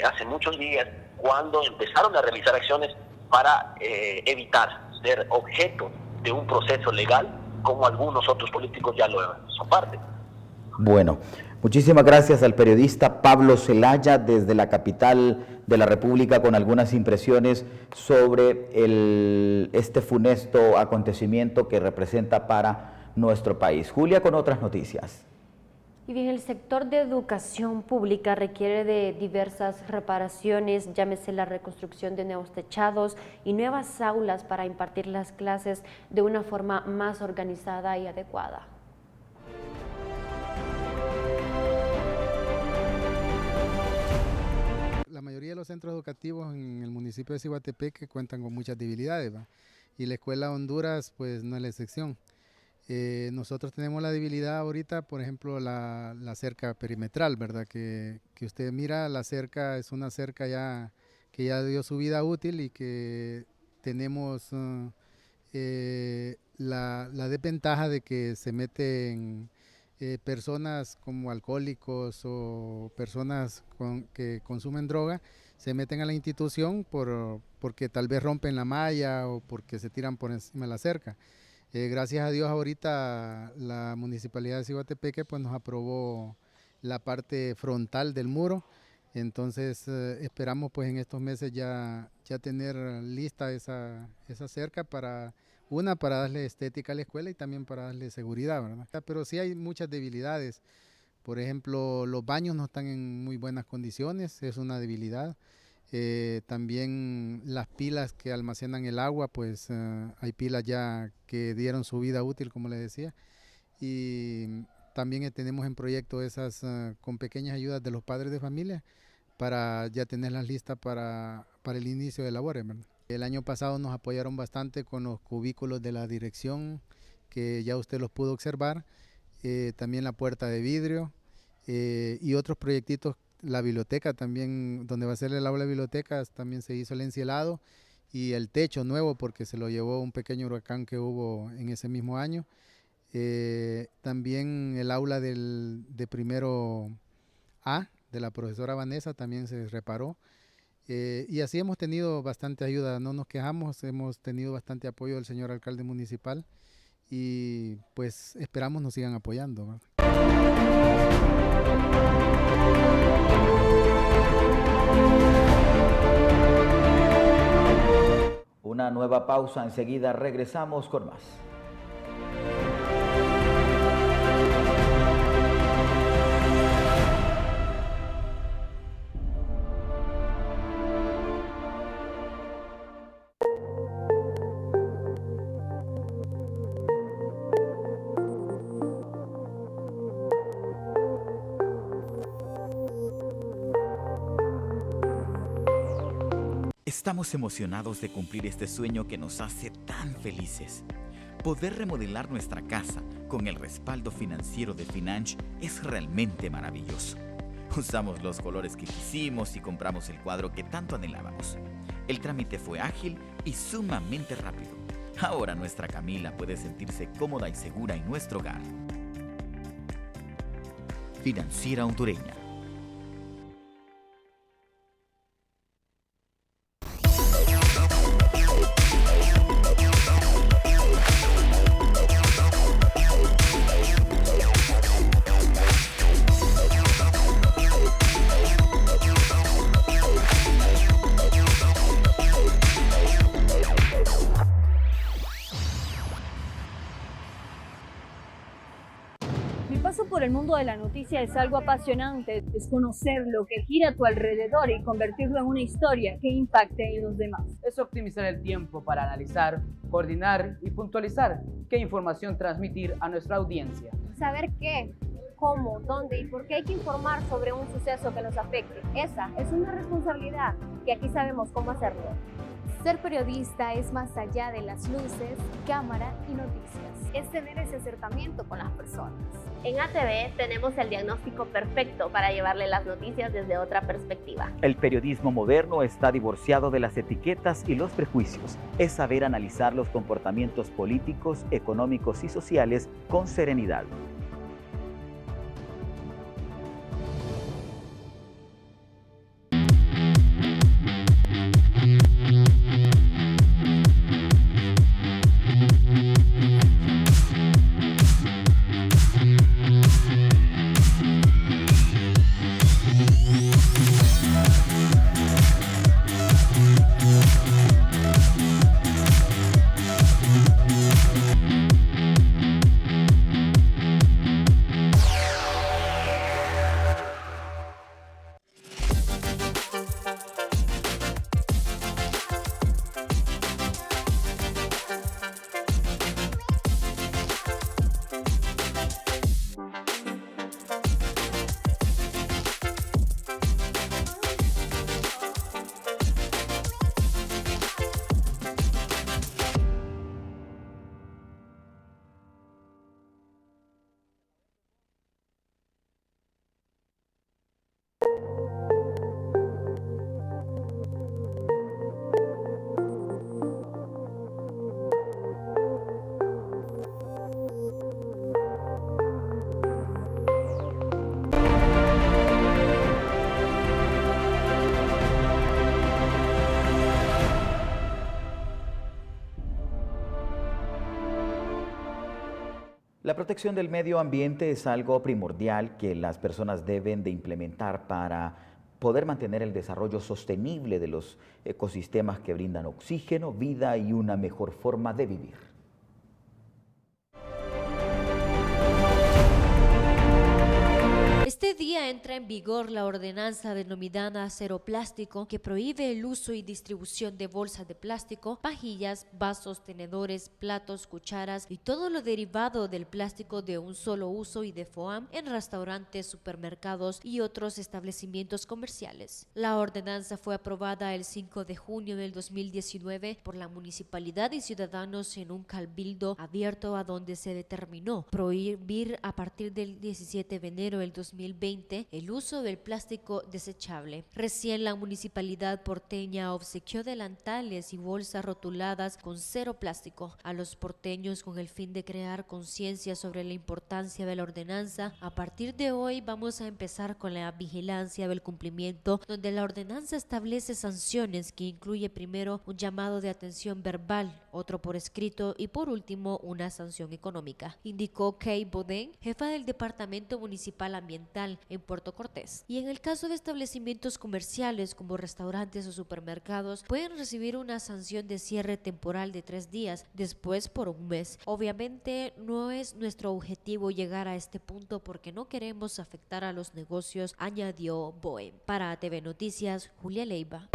hace muchos días, cuando empezaron a realizar acciones para evitar ser objeto de un proceso legal, como algunos otros políticos ya lo son parte. Bueno, muchísimas gracias al periodista Pablo Zelaya desde la capital de la República, con algunas impresiones sobre este funesto acontecimiento que representa para nuestro país. Julia, con otras noticias. Y bien, el sector de educación pública requiere de diversas reparaciones, llámese la reconstrucción de nuevos techados y nuevas aulas para impartir las clases de una forma más organizada y adecuada. La mayoría de los centros educativos en el municipio de Ciguatepeque cuentan con muchas debilidades, ¿va? Y la Escuela Honduras pues no es la excepción. Nosotros tenemos la debilidad ahorita, por ejemplo, la cerca perimetral, ¿verdad? Que usted mira, la cerca es una cerca que ya dio su vida útil, y que tenemos la desventaja de que se meten personas como alcohólicos o personas que consumen droga, se meten a la institución porque tal vez rompen la malla o porque se tiran por encima de la cerca. Gracias a Dios ahorita la Municipalidad de Ciguatepeque pues nos aprobó la parte frontal del muro, entonces esperamos pues en estos meses ya tener lista esa cerca para darle estética a la escuela y también para darle seguridad, ¿verdad? Pero sí hay muchas debilidades. Por ejemplo, los baños no están en muy buenas condiciones, es una debilidad. También las pilas que almacenan el agua, pues hay pilas ya que dieron su vida útil, como les decía, y también tenemos en proyecto esas con pequeñas ayudas de los padres de familia para ya tenerlas listas para el inicio de labores, ¿verdad? El año pasado nos apoyaron bastante con los cubículos de la dirección, que ya usted los pudo observar, también la puerta de vidrio y otros proyectitos. La biblioteca también, donde va a ser el aula de bibliotecas, también se hizo el encielado y el techo nuevo porque se lo llevó un pequeño huracán que hubo en ese mismo año. También el aula de primero A, de la profesora Vanessa, también se reparó. Y así hemos tenido bastante ayuda, no nos quejamos, hemos tenido bastante apoyo del señor alcalde municipal y pues esperamos nos sigan apoyando, ¿verdad? Una nueva pausa, enseguida regresamos con más. Estamos emocionados de cumplir este sueño que nos hace tan felices. Poder remodelar nuestra casa con el respaldo financiero de Financh es realmente maravilloso. Usamos los colores que quisimos y compramos el cuadro que tanto anhelábamos. El trámite fue ágil y sumamente rápido. Ahora nuestra Camila puede sentirse cómoda y segura en nuestro hogar. Financiera Hondureña. Mi paso por el mundo de la noticia es algo apasionante, es conocer lo que gira a tu alrededor y convertirlo en una historia que impacte en los demás. Es optimizar el tiempo para analizar, coordinar y puntualizar qué información transmitir a nuestra audiencia. Saber qué, cómo, dónde y por qué hay que informar sobre un suceso que nos afecte. Esa es una responsabilidad que aquí sabemos cómo hacerlo. Ser periodista es más allá de las luces, cámara y noticias. Es tener ese acercamiento con las personas. En ATV tenemos el diagnóstico perfecto para llevarle las noticias desde otra perspectiva. El periodismo moderno está divorciado de las etiquetas y los prejuicios. Es saber analizar los comportamientos políticos, económicos y sociales con serenidad. La protección del medio ambiente es algo primordial que las personas deben de implementar para poder mantener el desarrollo sostenible de los ecosistemas que brindan oxígeno, vida y una mejor forma de vivir. Este día entra en vigor la ordenanza denominada Cero Plástico, que prohíbe el uso y distribución de bolsas de plástico, vajillas, vasos, tenedores, platos, cucharas y todo lo derivado del plástico de un solo uso y de FOAM en restaurantes, supermercados y otros establecimientos comerciales. La ordenanza fue aprobada el 5 de junio del 2019 por la municipalidad y ciudadanos en un cabildo abierto a donde se determinó prohibir a partir del 17 de enero del 2020 el uso del plástico desechable. Recién la municipalidad porteña obsequió delantales y bolsas rotuladas con cero plástico a los porteños con el fin de crear conciencia sobre la importancia de la ordenanza. A partir de hoy vamos a empezar con la vigilancia del cumplimiento, donde la ordenanza establece sanciones que incluye primero un llamado de atención verbal, otro por escrito y por último una sanción económica, indicó Kay Boden, jefa del Departamento Municipal Ambiental en Puerto Cortés. Y en el caso de establecimientos comerciales como restaurantes o supermercados, pueden recibir una sanción de cierre temporal de 3 días, después por 1 mes. Obviamente no es nuestro objetivo llegar a este punto porque no queremos afectar a los negocios, añadió Boehm. Para ATV Noticias, Julia Leiva.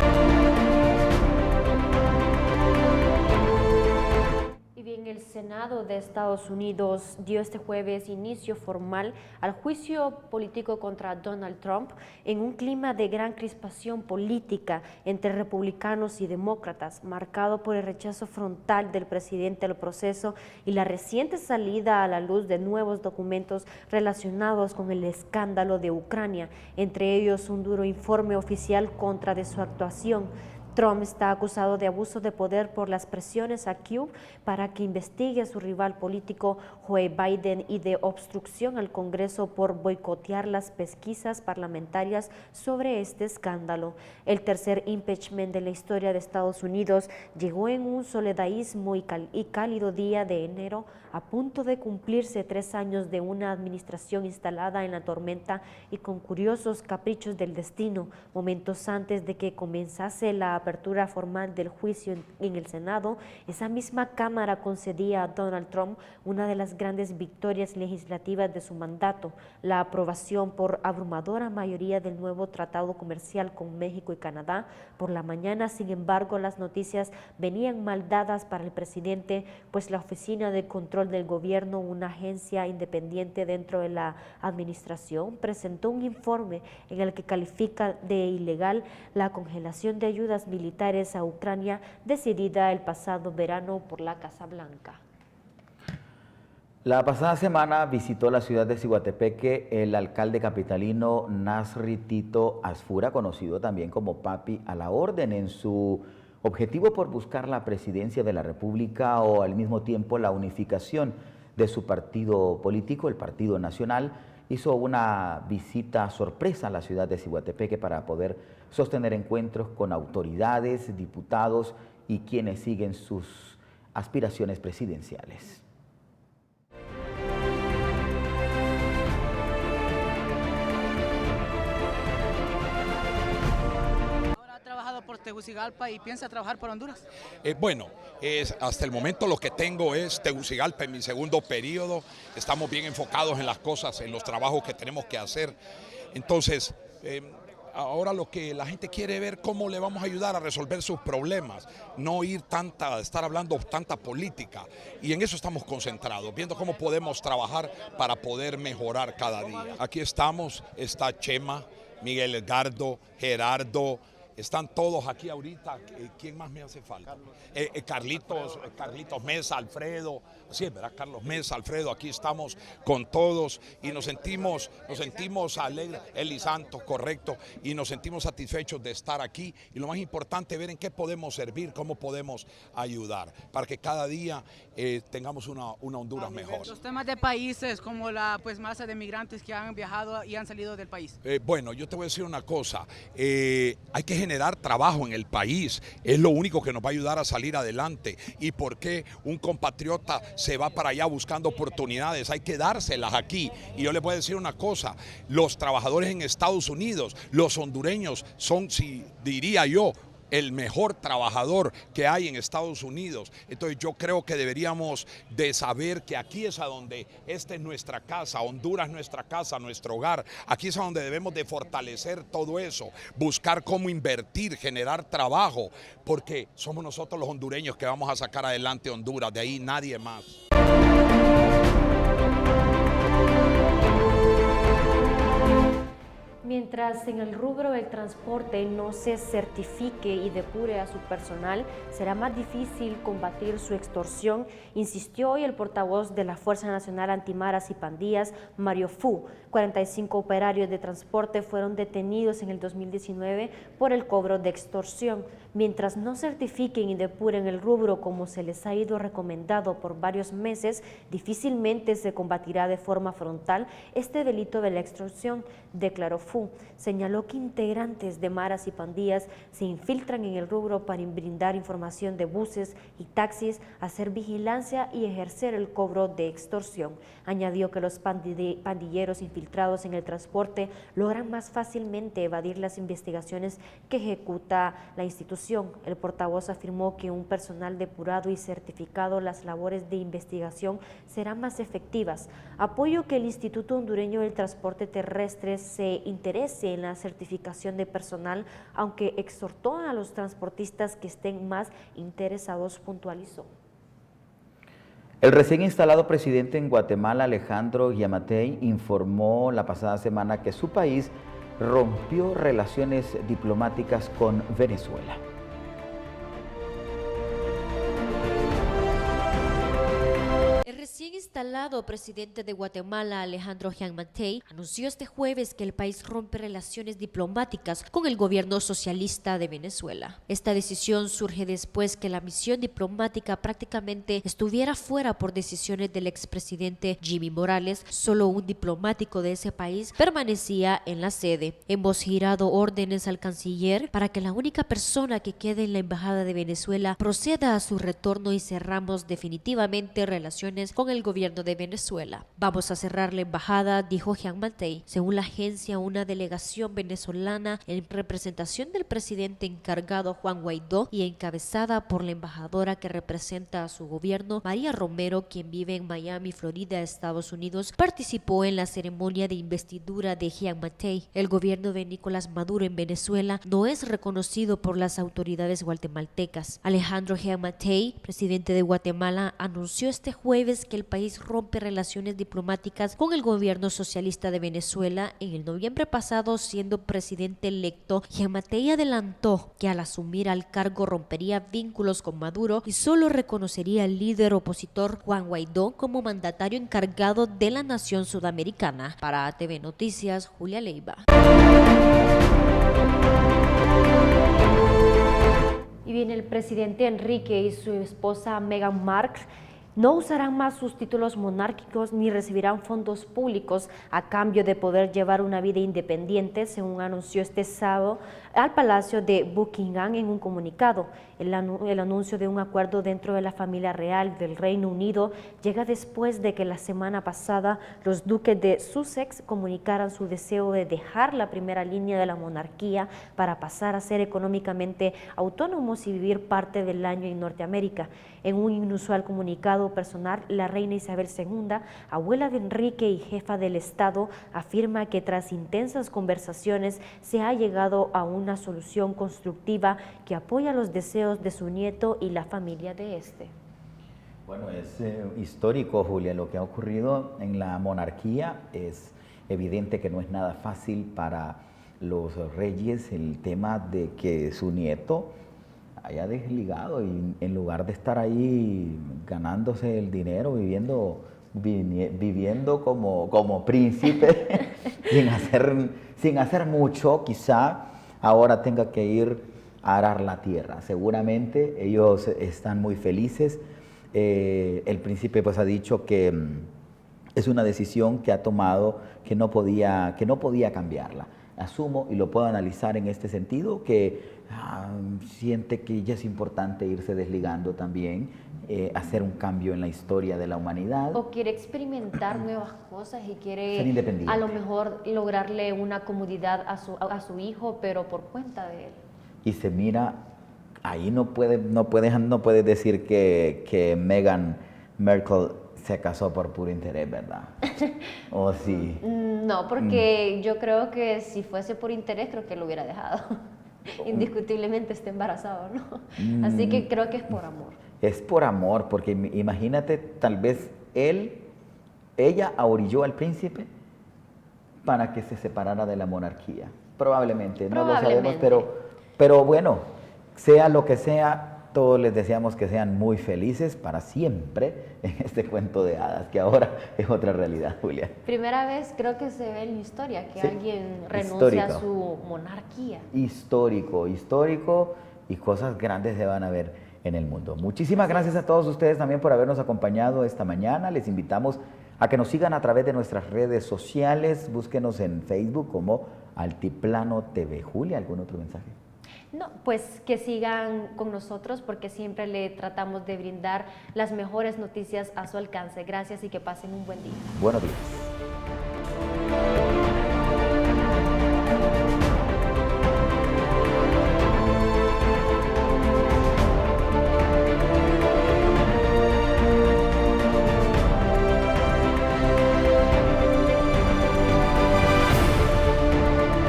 Y bien, el Senado de Estados Unidos dio este jueves inicio formal al juicio político contra Donald Trump en un clima de gran crispación política entre republicanos y demócratas, marcado por el rechazo frontal del presidente al proceso y la reciente salida a la luz de nuevos documentos relacionados con el escándalo de Ucrania, entre ellos un duro informe oficial contra de su actuación. Trump está acusado de abuso de poder por las presiones a Kyiv para que investigue a su rival político Joe Biden y de obstrucción al Congreso por boicotear las pesquisas parlamentarias sobre este escándalo. El tercer impeachment de la historia de Estados Unidos llegó en un soledaísmo y cálido día de enero, a punto de cumplirse 3 años de una administración instalada en la tormenta y con curiosos caprichos del destino, momentos antes de que comenzase la apertura formal del juicio en el Senado. Esa misma Cámara concedía a Donald Trump una de las grandes victorias legislativas de su mandato, la aprobación por abrumadora mayoría del nuevo tratado comercial con México y Canadá. Por la mañana, sin embargo, las noticias venían mal dadas para el presidente, pues la Oficina de Control del Gobierno, una agencia independiente dentro de la administración, presentó un informe en el que califica de ilegal la congelación de ayudas militares a Ucrania decidida el pasado verano por la Casa Blanca. La pasada semana visitó la ciudad de Ciguatepeque el alcalde capitalino Nasri Tito Asfura, conocido también como Papi a la Orden, en su objetivo por buscar la presidencia de la República o al mismo tiempo la unificación de su partido político, el Partido Nacional. Hizo una visita sorpresa a la ciudad de Ciguatepeque para poder sostener encuentros con autoridades, diputados y quienes siguen sus aspiraciones presidenciales. Por Tegucigalpa y piensa trabajar por Honduras? Hasta el momento lo que tengo es Tegucigalpa en mi segundo periodo. Estamos bien enfocados en las cosas, en los trabajos que tenemos que hacer. Entonces, ahora lo que la gente quiere ver cómo le vamos a ayudar a resolver sus problemas, no estar hablando tanta política, y en eso estamos concentrados, viendo cómo podemos trabajar para poder mejorar cada día. Aquí estamos, está Chema, Miguel Edgardo, Gerardo, están todos aquí ahorita. ¿Quién más me hace falta? Carlitos Mesa, Alfredo, sí, ¿verdad? Carlos Mesa, Alfredo, aquí estamos con todos y nos sentimos alegres, Eli Santos, correcto, y nos sentimos satisfechos de estar aquí, y lo más importante, ver en qué podemos servir, cómo podemos ayudar, para que cada día tengamos una Honduras mejor. Los temas de países como la masa de migrantes que han viajado y han salido del país. Yo te voy a decir una cosa, hay que generar trabajo en el país, es lo único que nos va a ayudar a salir adelante. ¿Y por qué un compatriota se va para allá buscando oportunidades? Hay que dárselas aquí. Y yo les voy a decir una cosa, los trabajadores en Estados Unidos, los hondureños son, diría yo, el mejor trabajador que hay en Estados Unidos. Entonces yo creo que deberíamos de saber que aquí es a donde, esta es nuestra casa, Honduras es nuestra casa, nuestro hogar. Aquí es a donde debemos de fortalecer todo eso, buscar cómo invertir, generar trabajo, porque somos nosotros los hondureños que vamos a sacar adelante Honduras, de ahí nadie más. Mientras en el rubro del transporte no se certifique y depure a su personal, será más difícil combatir su extorsión, insistió hoy el portavoz de la Fuerza Nacional Antimaras y Pandillas, Mario Fu. 45 operarios de transporte fueron detenidos en el 2019 por el cobro de extorsión. Mientras no certifiquen y depuren el rubro como se les ha ido recomendado por varios meses, difícilmente se combatirá de forma frontal este delito de la extorsión, declaró Fu. Señaló que integrantes de maras y pandillas se infiltran en el rubro para brindar información de buses y taxis, hacer vigilancia y ejercer el cobro de extorsión. Añadió que los pandilleros infiltrados en el transporte logran más fácilmente evadir las investigaciones que ejecuta la institución. El portavoz afirmó que un personal depurado y certificado, las labores de investigación serán más efectivas. Apoyo que el Instituto Hondureño del Transporte Terrestre se interese en la certificación de personal, aunque exhortó a los transportistas que estén más interesados, puntualizó. El recién instalado presidente en Guatemala, Alejandro Giammattei, informó la pasada semana que su país rompió relaciones diplomáticas con Venezuela. El recién instalado presidente de Guatemala, Alejandro Giammattei, anunció este jueves que el país rompe relaciones diplomáticas con el gobierno socialista de Venezuela. Esta decisión surge después que la misión diplomática prácticamente estuviera fuera por decisiones del expresidente Jimmy Morales. Solo un diplomático de ese país permanecía en la sede. Hemos girado órdenes al canciller para que la única persona que quede en la embajada de Venezuela proceda a su retorno y cerramos definitivamente relaciones con el gobierno de Venezuela. Vamos a cerrar la embajada, dijo Giammattei. Según la agencia, una delegación venezolana en representación del presidente encargado Juan Guaidó y encabezada por la embajadora que representa a su gobierno, María Romero, quien vive en Miami, Florida, Estados Unidos, participó en la ceremonia de investidura de Giammattei. El gobierno de Nicolás Maduro en Venezuela no es reconocido por las autoridades guatemaltecas. Alejandro Giammattei, presidente de Guatemala, anunció este jueves que el país rompe relaciones diplomáticas con el gobierno socialista de Venezuela. En el noviembre pasado, siendo presidente electo, Giammattei adelantó que al asumir al cargo rompería vínculos con Maduro y solo reconocería al líder opositor Juan Guaidó como mandatario encargado de la nación sudamericana. Para ATV Noticias, Julia Leiva. Y bien, el presidente Enrique y su esposa Meghan Markle no usarán más sus títulos monárquicos ni recibirán fondos públicos a cambio de poder llevar una vida independiente, según anunció este sábado al Palacio de Buckingham en un comunicado. El anuncio de un acuerdo dentro de la familia real del Reino Unido llega después de que la semana pasada los duques de Sussex comunicaran su deseo de dejar la primera línea de la monarquía para pasar a ser económicamente autónomos y vivir parte del año en Norteamérica. En un inusual comunicado personal, la reina Isabel II, abuela de Enrique y jefa del Estado, afirma que tras intensas conversaciones se ha llegado a una solución constructiva que apoya los deseos de su nieto y la familia de este. Bueno, es histórico, Julia, lo que ha ocurrido en la monarquía. Es evidente que no es nada fácil para los reyes el tema de que su nieto haya desligado y en lugar de estar ahí ganándose el dinero, viviendo como príncipe, sin hacer mucho, quizá ahora tenga que ir a arar la tierra. Seguramente ellos están muy felices. El príncipe pues ha dicho que es una decisión que ha tomado que no podía cambiarla. Asumo y lo puedo analizar en este sentido, que siente que ya es importante irse desligando también, hacer un cambio en la historia de la humanidad. O quiere experimentar nuevas cosas y quiere ser independiente. A lo mejor lograrle una comodidad a su hijo, pero por cuenta de él. Y se mira, ahí no puede decir que Meghan Markle se casó por puro interés, ¿verdad? ¿O sí? No, porque yo creo que si fuese por interés, creo que lo hubiera dejado. Indiscutiblemente está embarazado, ¿no? Así que creo que es por amor. Es por amor, porque imagínate, tal vez ella ahorilló al príncipe para que se separara de la monarquía. Probablemente, no lo sabemos, pero bueno, sea lo que sea, todos les deseamos que sean muy felices para siempre en este cuento de hadas, que ahora es otra realidad, Julia. Primera vez creo que se ve en la historia que alguien renuncia histórico. a su monarquía. Histórico, y cosas grandes se van a ver en el mundo. Muchísimas gracias a todos ustedes también por habernos acompañado esta mañana. Les invitamos a que nos sigan a través de nuestras redes sociales. Búsquenos en Facebook como Altiplano TV. Julia, ¿algún otro mensaje? No, pues que sigan con nosotros porque siempre le tratamos de brindar las mejores noticias a su alcance. Gracias y que pasen un buen día. Buenos días.